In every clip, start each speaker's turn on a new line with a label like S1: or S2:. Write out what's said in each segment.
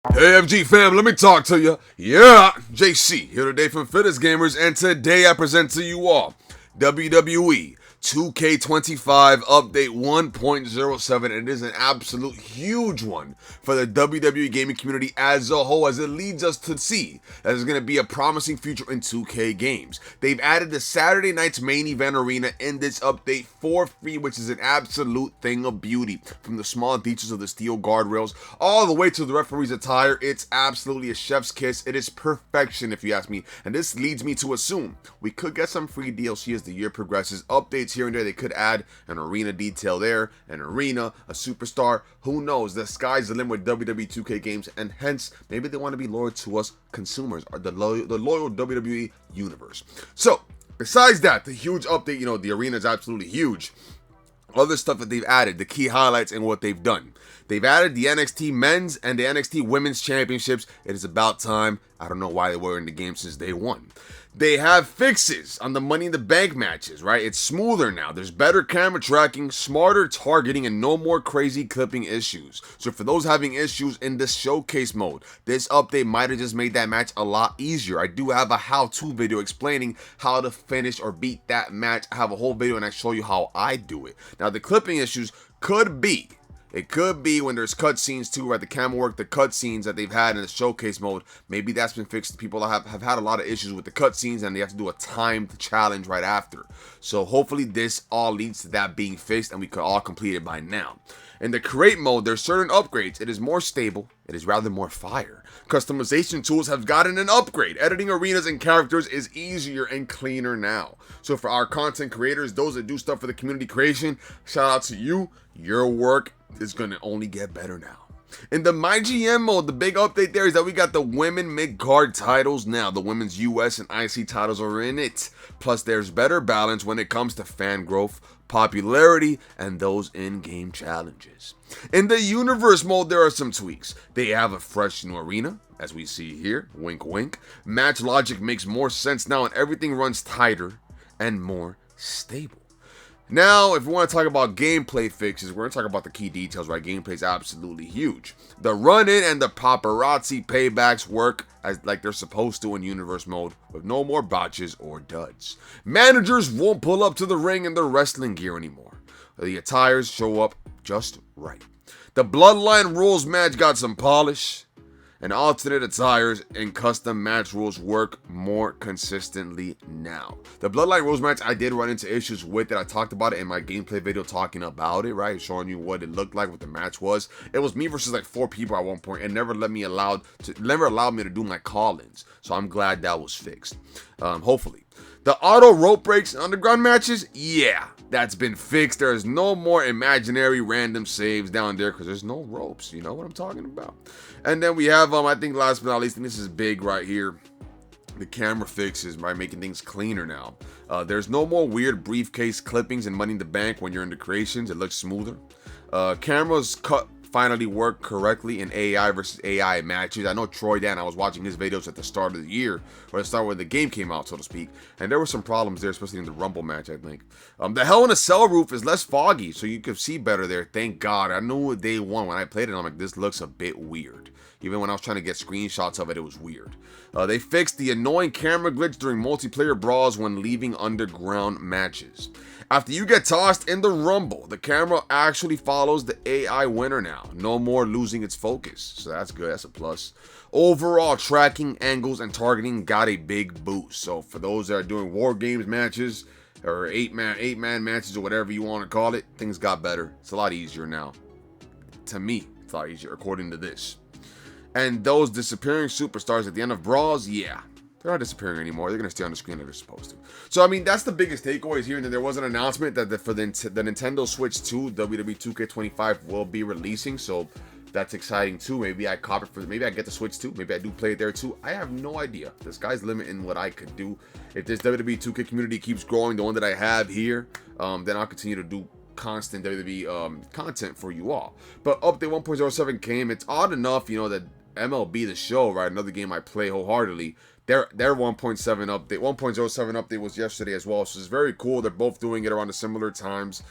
S1: Hey FG fam, let me talk to you. Yeah, JC here today from Fittest Gamers, and today I present to you all WWE 2K25 update 1.07. It is an absolute huge one for the WWE gaming community as a whole, as it leads us to see that there's going to be a promising future in 2K games. They've added the Saturday night's main event arena in this update for free, which is an absolute thing of beauty. From the small details of the steel guardrails all the way to the referee's attire, it's absolutely a chef's kiss. It is perfection if you ask me, and this leads me to assume we could get some free DLC as the year progresses. Updates here and there. They could add an arena detail there, an arena, a superstar. Who knows? The sky's the limit with WWE 2K games, and hence maybe they want to be loyal to us consumers, or the loyal WWE universe. So besides that, the huge update, the arena is absolutely huge. Other stuff that they've added, the key highlights and what they've done. They've added the NXT men's and the NXT women's championships. It is about time. I don't know why they were in the game since day one. They have fixes on the Money in the Bank matches, right? It's smoother now. There's better camera tracking, smarter targeting, and no more crazy clipping issues. So for those having issues in the showcase mode, this update might have just made that match a lot easier. I do have a how-to video explaining how to finish or beat that match. I have a whole video and I show you how I do it. Now the clipping issues could be when there's cutscenes too, right? The camera work, the cutscenes that they've had in the showcase mode, maybe that's been fixed. People have had a lot of issues with the cutscenes and they have to do a timed challenge right after. So hopefully this all leads to that being fixed and we could all complete it by now. In the create mode, there's certain upgrades. It is more stable. It is rather more fire. Customization tools have gotten an upgrade. Editing arenas and characters is easier and cleaner now. So for our content creators, those that do stuff for the community creation, shout out to you. Your work is going to only get better now. In the MyGM mode, the big update there is that we got the women mid-card titles now. The women's US and IC titles are in it. Plus, there's better balance when it comes to fan growth, popularity, and those in-game challenges. In the universe mode, there are some tweaks. They have a fresh new arena, as we see here. Wink, wink. Match logic makes more sense now, and everything runs tighter and more stable. Now, if we want to talk about gameplay fixes, we're going to talk about the key details, right? Gameplay is absolutely huge. The run-in and the paparazzi paybacks work as like they're supposed to in universe mode, with no more botches or duds. Managers won't pull up to the ring in their wrestling gear anymore. The attires show up just right. The Bloodline Rules match got some polish, and alternate attires and custom match rules work more consistently now. The Bloodline Rules match, I did run into issues with it. I talked about it in my gameplay video talking about it, right? Showing you what it looked like, what the match was. It was me versus like 4 people at one point and never allowed me to do my call-ins. So I'm glad that was fixed. Hopefully. The auto rope breaks and underground matches, yeah, that's been fixed. There's no more imaginary random saves down there because there's no ropes. You know what I'm talking about? And then we have, I think last but not least, and this is big right here, the camera fixes by making things cleaner now. There's no more weird briefcase clippings and Money in the Bank when you're in the creations. It looks smoother. Cameras finally work correctly in AI versus AI matches. I know Troy Dan, I was watching his videos at the start of the year, or the start when the game came out, so to speak, and there were some problems there, especially in the Rumble match, I think. The Hell in a Cell roof is less foggy, so you could see better there, thank God. I knew day one when I played it, I'm like, this looks a bit weird. Even when I was trying to get screenshots of it, it was weird. They fixed the annoying camera glitch during multiplayer brawls when leaving underground matches. After you get tossed in the Rumble, the camera actually follows the AI winner now. No more losing its focus. So that's good. That's a plus. Overall, tracking, angles, and targeting got a big boost. So for those that are doing War Games matches, or 8-man matches, or whatever you want to call it, things got better. It's a lot easier now. To me, it's a lot easier, according to this. And those disappearing superstars at the end of brawls, yeah, they're not disappearing anymore. They're going to stay on the screen like they're supposed to. So, I mean, that's the biggest takeaways here. And then there was an announcement that for the Nintendo Switch 2, WWE 2K25 will be releasing. So, that's exciting too. Maybe I cop it maybe I get the Switch too. Maybe I do play it there too. I have no idea. The sky's the limit in what I could do. If this WWE 2K community keeps growing, the one that I have here, then I'll continue to do constant WWE content for you all. But update 1.07 came. It's odd enough, that MLB The Show, right? Another game I play wholeheartedly. Their 1.7 update, 1.07 update was yesterday as well. So it's very cool. They're both doing it around the similar times.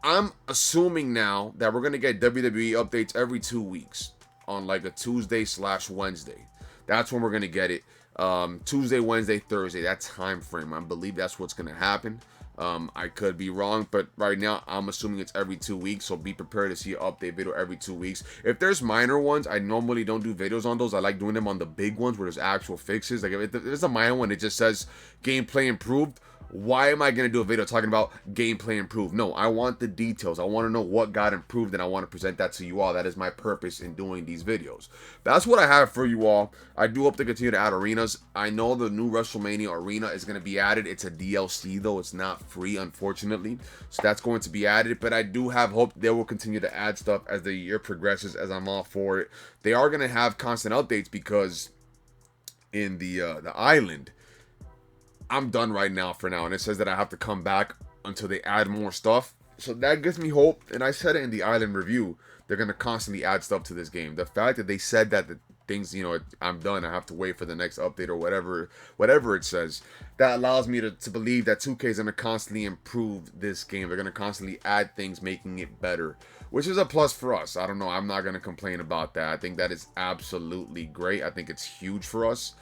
S1: I'm assuming now that we're going to get WWE updates every 2 weeks. on like a Tuesday/Wednesday. That's when we're going to get it. Tuesday, Wednesday, Thursday, that time frame. I believe that's what's going to happen. I could be wrong, but right now I'm assuming it's every 2 weeks, so be prepared to see an update video every 2 weeks. If there's minor ones, I normally don't do videos on those. I like doing them on the big ones where there's actual fixes. Like if there's a minor one, it just says gameplay improved. Why am I going to do a video talking about gameplay improved? No, I want the details. I want to know what got improved, and I want to present that to you all. That is my purpose in doing these videos. That's what I have for you all. I do hope to continue to add arenas. I know the new WrestleMania arena is going to be added. It's a DLC, though. It's not free, unfortunately. So that's going to be added. But I do have hope they will continue to add stuff as the year progresses, as I'm all for it. They are going to have constant updates because in the island, I'm done right now for now, and it says that I have to come back until they add more stuff. So that gives me hope, and I said it in the Island review, they're going to constantly add stuff to this game. The fact that they said that the things, you know, I'm done, I have to wait for the next update or whatever it says, that allows me to believe that 2K is going to constantly improve this game. They're going to constantly add things, making it better, which is a plus for us. I don't know, I'm not going to complain about that. I think that is absolutely great. I think it's huge for us.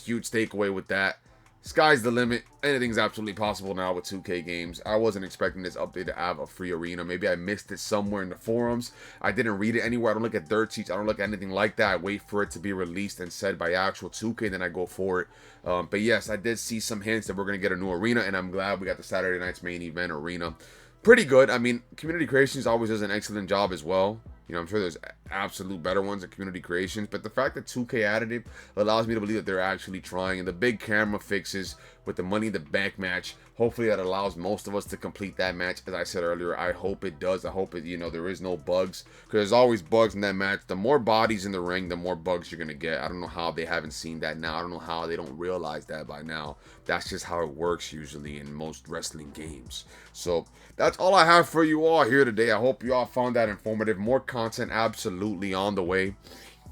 S1: Huge takeaway with that. Sky's the limit. Anything's absolutely possible now with 2K games. I wasn't expecting this update to have a free arena. Maybe I missed it somewhere in the forums. I didn't read it anywhere. I don't look at dirt sheets. I don't look at anything like that. I wait for it to be released and said by actual 2K, then I go for it. But yes, I did see some hints that we're going to get a new arena, and I'm glad we got the Saturday night's main event arena. Pretty good. I mean, Community Creations always does an excellent job as well. You know, I'm sure there's absolute better ones at Community Creations, but the fact that 2K added it allows me to believe that they're actually trying. And the big camera fixes with the Money in the Bank match, hopefully that allows most of us to complete that match. As I said earlier, I hope it does. I hope it, you know, there is no bugs, because there's always bugs in that match. The more bodies in the ring, the more bugs you're going to get. I don't know how they haven't seen that now. I don't know how they don't realize that by now. That's just how it works usually in most wrestling games. So that's all I have for you all here today. I hope you all found that informative. More content absolutely on the way.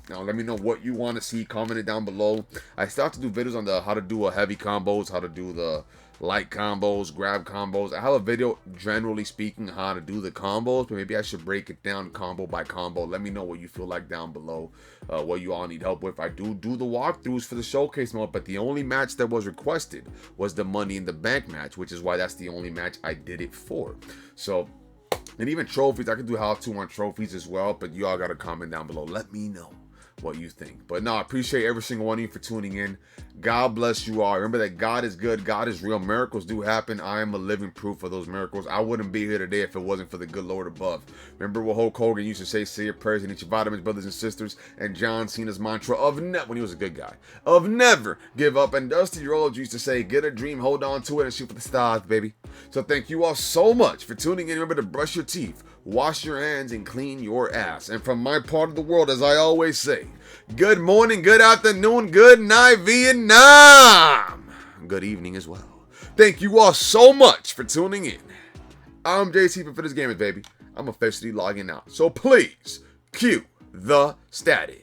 S1: Now let me know what you want to see. Comment it down below. I still have to do videos on the how to do a heavy combos, how to do the light combos, grab combos. I have a video generally speaking how to do the combos, but maybe I should break it down combo by combo. Let me know what you feel like down below, what you all need help with. I do the walkthroughs for the showcase mode, but the only match that was requested was the Money in the Bank match, which is why that's the only match I did it for. So, and even trophies, I can do how-to on trophies as well, but you all got to comment down below. Let me know what you think. But no, I appreciate every single one of you for tuning in. God bless you all. Remember that God is good. God is real. Miracles do happen. I am a living proof of those miracles. I wouldn't be here today if it wasn't for the good Lord above. Remember what Hulk Hogan used to say your prayers and eat your vitamins, brothers and sisters, and John Cena's mantra of when he was a good guy, of never give up. And Dusty Rhodes used to say, get a dream, hold on to it, and shoot for the stars, baby. So thank you all so much for tuning in. Remember to brush your teeth, wash your hands, and clean your ass. And from my part of the world, as I always say, good morning, good afternoon, good night, Vietnam. Good evening as well. Thank you all so much for tuning in. I'm JC from Fittest Gamers, baby. I'm officially logging out. So please, cue the static.